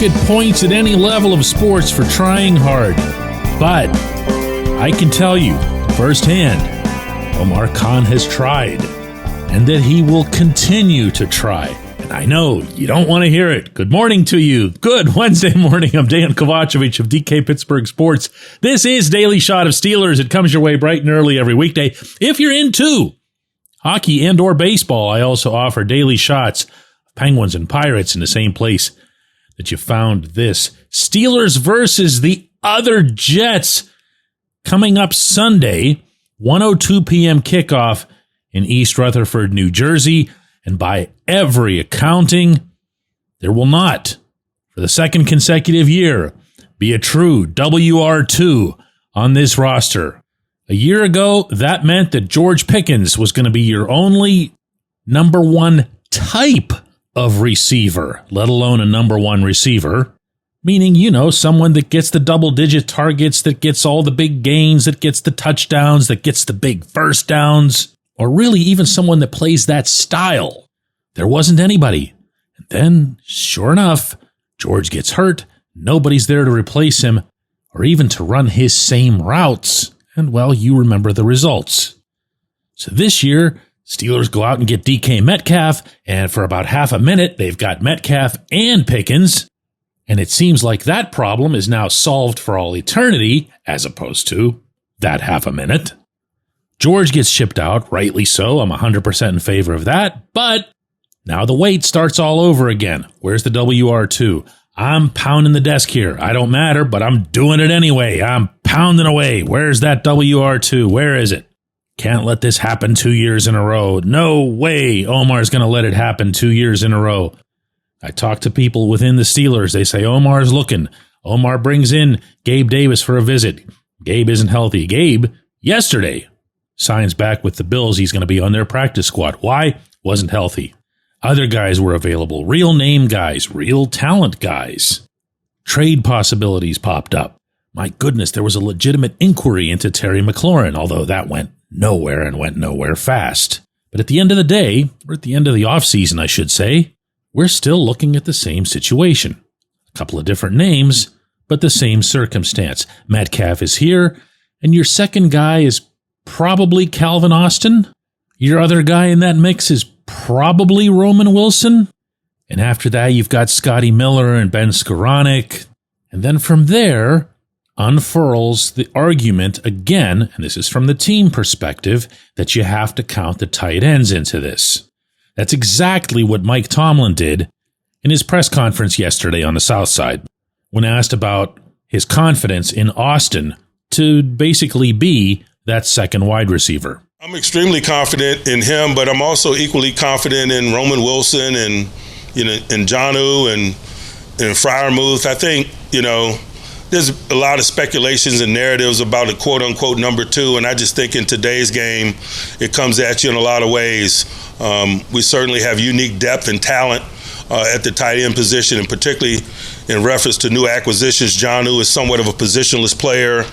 get points at any level of sports for trying hard. But I can tell you firsthand, Omar Khan has tried, and that he will continue to try. And I know you don't want to hear it. Good morning to you. Good Wednesday morning. I'm Dejan Kovacevic of DK Pittsburgh Sports. This is Daily Shot of Steelers. It comes your way bright and early every weekday. If you're into hockey and or baseball, I also offer daily shots of Penguins and Pirates in the same place that you found this. Steelers versus the other Jets coming up Sunday, 1:02 p.m. kickoff in East Rutherford, New Jersey. And by every accounting, there will not, for the second consecutive year, be a true WR2 on this roster. A year ago, that meant that George Pickens was going to be your only number one type of receiver, let alone a number one receiver. Meaning, someone that gets the double-digit targets, that gets all the big gains, that gets the touchdowns, that gets the big first downs, or really even someone that plays that style. There wasn't anybody. And then, sure enough, George gets hurt. Nobody's there to replace him, or even to run his same routes. And, well, you remember the results. So this year, Steelers go out and get DK Metcalf, and for about half a minute, they've got Metcalf and Pickens. And it seems like that problem is now solved for all eternity, as opposed to that half a minute. George gets shipped out, rightly so. I'm 100% in favor of that. But now the wait starts all over again. Where's the WR2? I'm pounding the desk here. I don't matter, but I'm doing it anyway. I'm pounding away. Where's that WR2? Where is it? Can't let this happen 2 years in a row. No way Omar's going to let it happen 2 years in a row. I talk to people within the Steelers. They say Omar's looking. Omar brings in Gabe Davis for a visit. Gabe isn't healthy. Gabe, yesterday, signs back with the Bills. He's going to be on their practice squad. Why? Wasn't healthy. Other guys were available. Real name guys. Real talent guys. Trade possibilities popped up. My goodness, there was a legitimate inquiry into Terry McLaurin, although that went nowhere and went nowhere fast. But at the end of the day, or at the end of the offseason, I should say, we're still looking at the same situation. A couple of different names, but the same circumstance. Metcalf is here, and your second guy is probably Calvin Austin. Your other guy in that mix is probably Roman Wilson. And after that, you've got Scotty Miller and Ben Skoranek. And then from there, unfurls the argument again, and this is from the team perspective, that you have to count the tight ends into this. That's exactly what Mike Tomlin did in his press conference yesterday on the South Side when asked about his confidence in Austin to basically be that second wide receiver. I'm extremely confident in him, but I'm also equally confident in Roman Wilson and Jonnu and Freiermuth. I think, there's a lot of speculations and narratives about a quote-unquote number two, and I just think in today's game, it comes at you in a lot of ways. We certainly have unique depth and talent at the tight end position, and particularly in reference to new acquisitions. Jonnu is somewhat of a positionless player.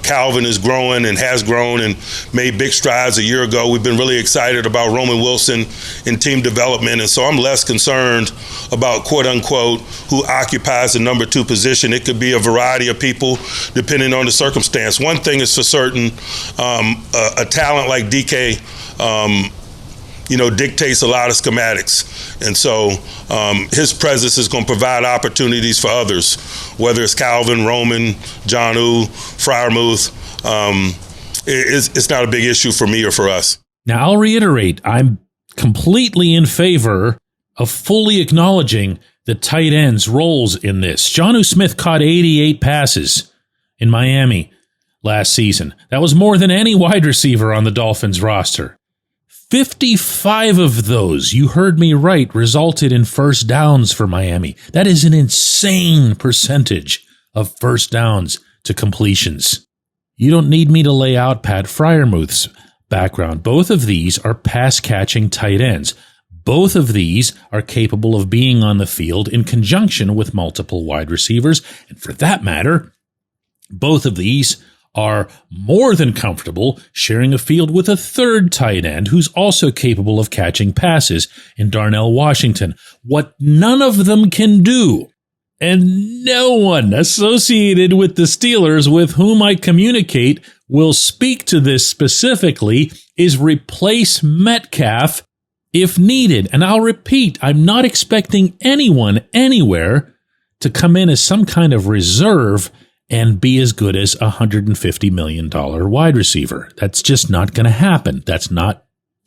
Calvin is growing and has grown and made big strides a year ago. We've been really excited about Roman Wilson in team development, and so I'm less concerned about quote-unquote who occupies the number two position. It could be a variety of people depending on the circumstance. One thing is for certain, a talent like DK dictates a lot of schematics. And so his presence is going to provide opportunities for others, whether it's Calvin, Roman, Jonnu, Freiermuth. It's not a big issue for me or for us. Now, I'll reiterate, I'm completely in favor of fully acknowledging the tight ends' roles in this. Jonnu Smith caught 88 passes in Miami last season. That was more than any wide receiver on the Dolphins roster. 55 of those, you heard me right, resulted in first downs for Miami. That is an insane percentage of first downs to completions. You don't need me to lay out Pat Freiermuth's background. Both of these are pass-catching tight ends. Both of these are capable of being on the field in conjunction with multiple wide receivers. And for that matter, both of these are more than comfortable sharing a field with a third tight end who's also capable of catching passes in Darnell Washington. What none of them can do And no one associated with the Steelers with whom I communicate will speak to this specifically is replace Metcalf if needed. And I'll repeat, I'm not expecting anyone anywhere to come in as some kind of reserve and be as good as a $150 million wide receiver. That's just not going to happen. That's not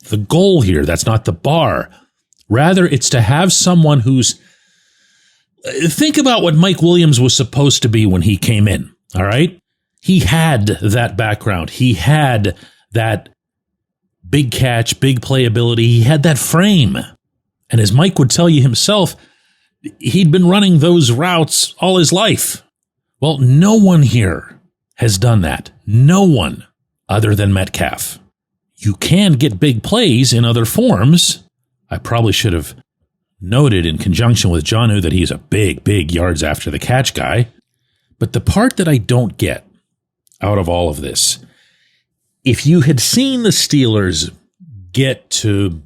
the goal here. That's not the bar. Rather, it's to have someone who's... Think about what Mike Williams was supposed to be when he came in, all right? He had that background. He had that big catch, big playability. He had that frame. And as Mike would tell you himself, he'd been running those routes all his life. Well, no one here has done that. No one other than Metcalf. You can get big plays in other forms. I probably should have noted in conjunction with Jonnu that he's a big yards after the catch guy. But the part that I don't get out of all of this, if you had seen the Steelers get to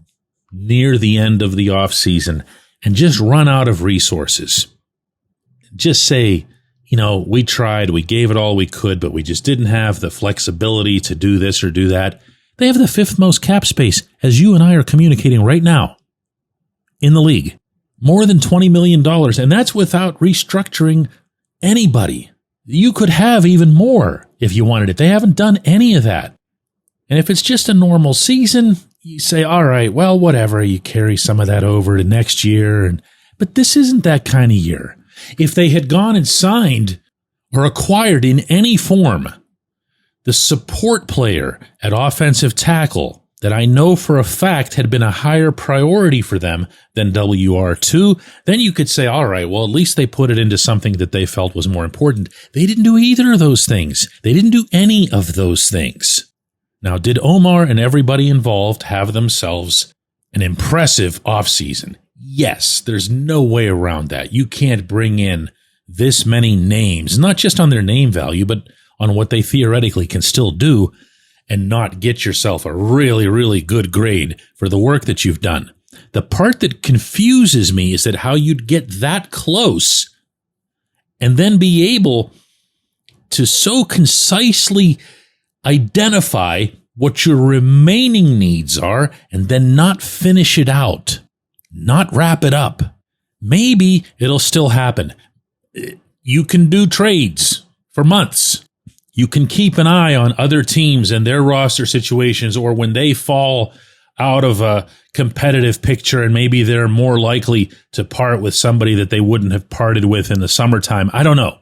near the end of the offseason and just run out of resources, just say, we tried, we gave it all we could, but we just didn't have the flexibility to do this or do that. They have the 5th most cap space, as you and I are communicating right now, in the league. More than $20 million, and that's without restructuring anybody. You could have even more if you wanted it. They haven't done any of that. And if it's just a normal season, you say, all right, well, whatever, you carry some of that over to next year. But this isn't that kind of year. If they had gone and signed or acquired in any form the support player at offensive tackle that I know for a fact had been a higher priority for them than WR2, then you could say, all right, well, at least they put it into something that they felt was more important. They didn't do either of those things. They didn't do any of those things. Now, did Omar and everybody involved have themselves an impressive offseason? Yes, there's no way around that. You can't bring in this many names, not just on their name value, but on what they theoretically can still do, and not get yourself a really good grade for the work that you've done. The part that confuses me is that how you'd get that close and then be able to so concisely identify what your remaining needs are and then not finish it out, not wrap it up. Maybe it'll still happen. You can do trades for months. You can keep an eye on other teams and their roster situations, or when they fall out of a competitive picture and maybe they're more likely to part with somebody that they wouldn't have parted with in the summertime. I don't know.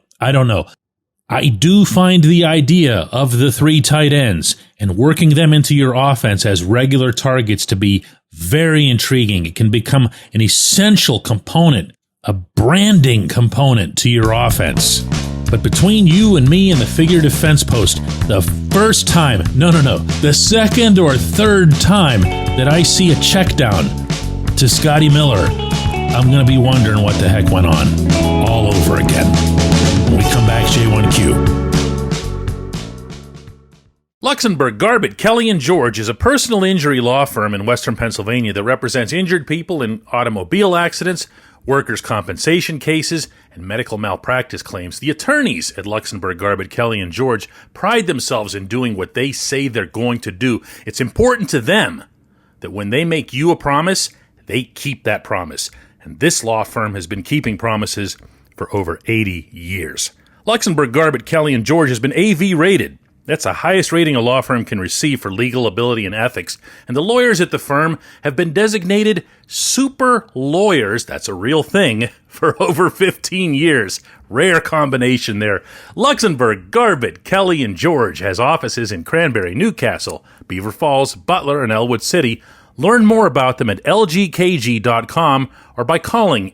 I do find the idea of the 3 tight ends and working them into your offense as regular targets to be very intriguing. It can become an essential component, a branding component to your offense. But between you and me and the figurative fence post, the second or third time that I see a check down to Scotty Miller, I'm going to be wondering what the heck went on all over again. When we come back, J1Q. Luxembourg, Garbett, Kelly & George is a personal injury law firm in Western Pennsylvania that represents injured people in automobile accidents, workers' compensation cases, and medical malpractice claims. The attorneys at Luxembourg, Garbett, Kelly & George pride themselves in doing what they say they're going to do. It's important to them that when they make you a promise, they keep that promise. And this law firm has been keeping promises for over 80 years. Luxembourg, Garbett, Kelly & George has been AV rated. That's the highest rating a law firm can receive for legal ability and ethics. And the lawyers at the firm have been designated super lawyers, that's a real thing, for over 15 years. Rare combination there. Luxembourg, Garbett, Kelly & George has offices in Cranberry, Newcastle, Beaver Falls, Butler, and Elwood City. Learn more about them at lgkg.com or by calling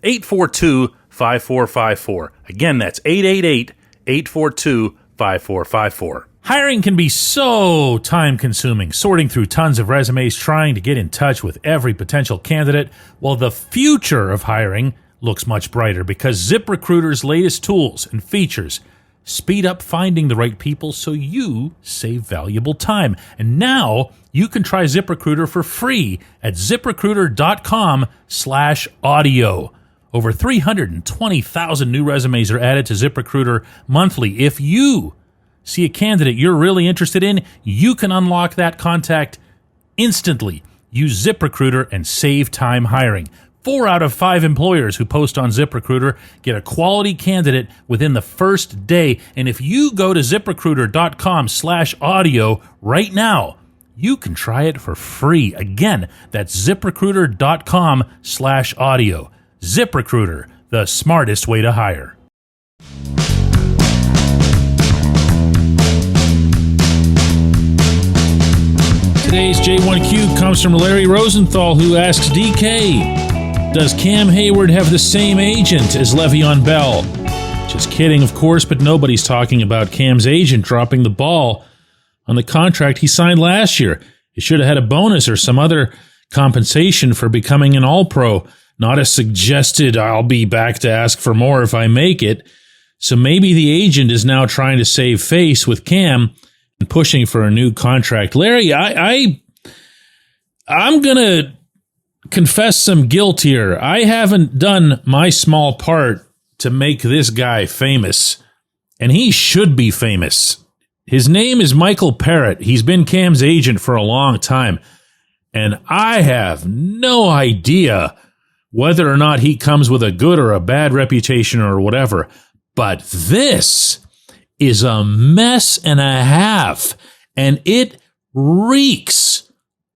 888-842-5454. Again, that's 888-842-5454. Hiring can be so time-consuming, sorting through tons of resumes, trying to get in touch with every potential candidate. Well, the future of hiring looks much brighter because ZipRecruiter's latest tools and features speed up finding the right people so you save valuable time. And now you can try ZipRecruiter for free at ZipRecruiter.com/audio. Over 320,000 new resumes are added to ZipRecruiter monthly. If you see a candidate you're really interested in, you can unlock that contact instantly. Use ZipRecruiter and save time hiring. 4 out of 5 employers who post on ZipRecruiter get a quality candidate within the first day. And if you go to ZipRecruiter.com/audio right now, you can try it for free. Again, that's ZipRecruiter.com/audio. ZipRecruiter, the smartest way to hire. Today's J1Q comes from Larry Rosenthal, who asks DK, does Cam Hayward have the same agent as Le'Veon Bell? Just kidding, of course, but nobody's talking about Cam's agent dropping the ball on the contract he signed last year. He should have had a bonus or some other compensation for becoming an All-Pro, not a suggested I'll be back to ask for more if I make it. So maybe the agent is now trying to save face with Cam and pushing for a new contract. Larry, I'm going to confess some guilt here. I haven't done my small part to make this guy famous, and he should be famous. His name is Michael Parrott. He's been Cam's agent for a long time, and I have no idea whether or not he comes with a good or a bad reputation or whatever, but this is a mess and a half, and it reeks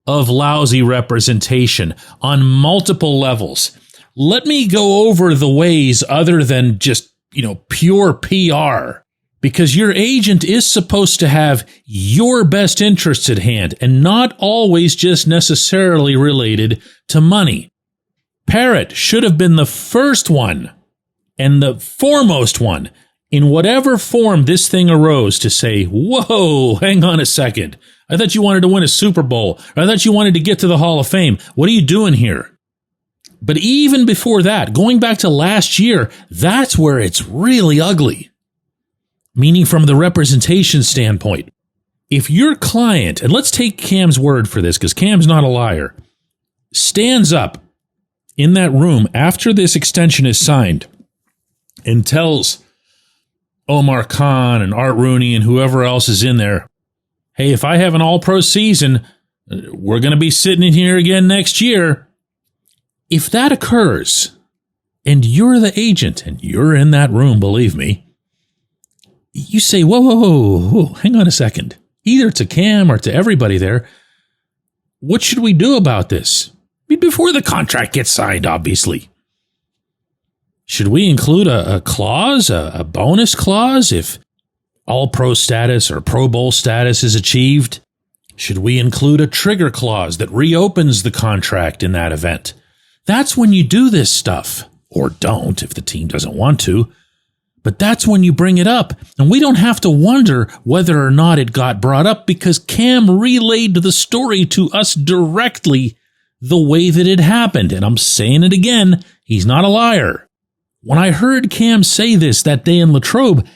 of lousy representation on multiple levels. Let me go over the ways other than just, pure PR, because your agent is supposed to have your best interests at hand and not always just necessarily related to money. Parrott should have been the first one and the foremost one in whatever form this thing arose to say, whoa, hang on a second. I thought you wanted to win a Super Bowl. Or I thought you wanted to get to the Hall of Fame. What are you doing here? But even before that, going back to last year, that's where it's really ugly. Meaning from the representation standpoint. If your client, and let's take Cam's word for this because Cam's not a liar, stands up in that room after this extension is signed and tells Omar Khan and Art Rooney and whoever else is in there, hey, if I have an all-pro season, we're going to be sitting in here again next year. If that occurs, and you're the agent, and you're in that room, believe me, you say, whoa, hang on a second. Either to Cam or to everybody there, what should we do about this? I mean, before the contract gets signed, obviously. Should we include a clause, a bonus clause, if all-pro status or Pro Bowl status is achieved? Should we include a trigger clause that reopens the contract in that event? That's when you do this stuff, or don't if the team doesn't want to. But that's when you bring it up, and we don't have to wonder whether or not it got brought up because Cam relayed the story to us directly the way that it happened. And I'm saying it again, he's not a liar. When I heard Cam say this that day in Latrobe,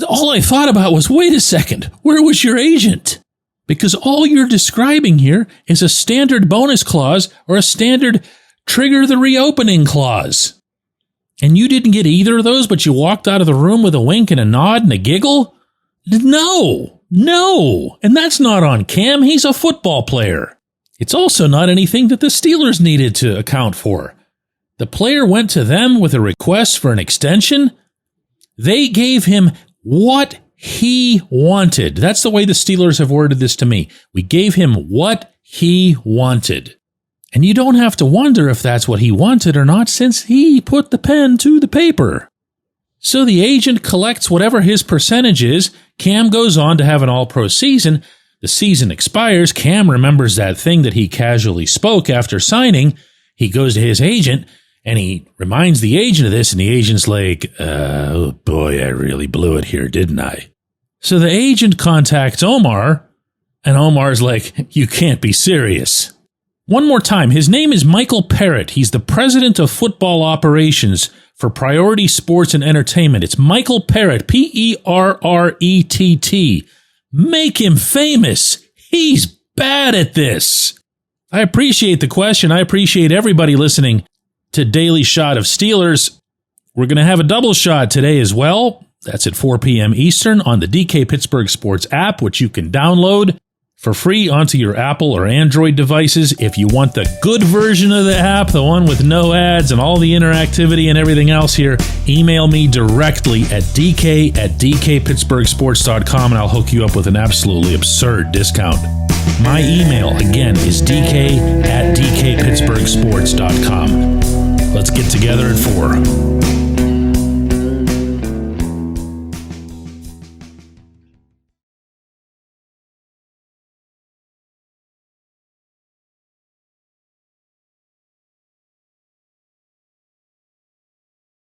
all I thought about was, wait a second, where was your agent? Because all you're describing here is a standard bonus clause or a standard trigger the reopening clause. And you didn't get either of those, but you walked out of the room with a wink and a nod and a giggle? No. And that's not on Cam. He's a football player. It's also not anything that the Steelers needed to account for. The player went to them with a request for an extension. They gave him what he wanted. That's the way the Steelers have worded this to me. We gave him what he wanted. And you don't have to wonder if that's what he wanted or not, since he put the pen to the paper. So the agent collects whatever his percentage is. Cam goes on to have an all-pro season. The season expires. Cam remembers that thing that he casually spoke after signing. He goes to his agent, and he reminds the agent of this, and the agent's like, oh boy, I really blew it here, didn't I? So the agent contacts Omar, and Omar's like, you can't be serious. One more time, his name is Michael Parrott. He's the president of football operations for Priority Sports and Entertainment. It's Michael Parrott, P-E-R-R-E-T-T. Make him famous. He's bad at this. I appreciate the question. I appreciate everybody listening to Daily Shot of Steelers. We're going to have a double shot today as well. That's at 4 p.m. Eastern on the DK Pittsburgh Sports app, which you can download for free onto your Apple or Android devices. If you want the good version of the app, the one with no ads and all the interactivity and everything else here, email me directly at dk@dkpittsburghsports.com and I'll hook you up with an absolutely absurd discount. My email, again, is dk@dkpittsburghsports.com. Let's get together at 4.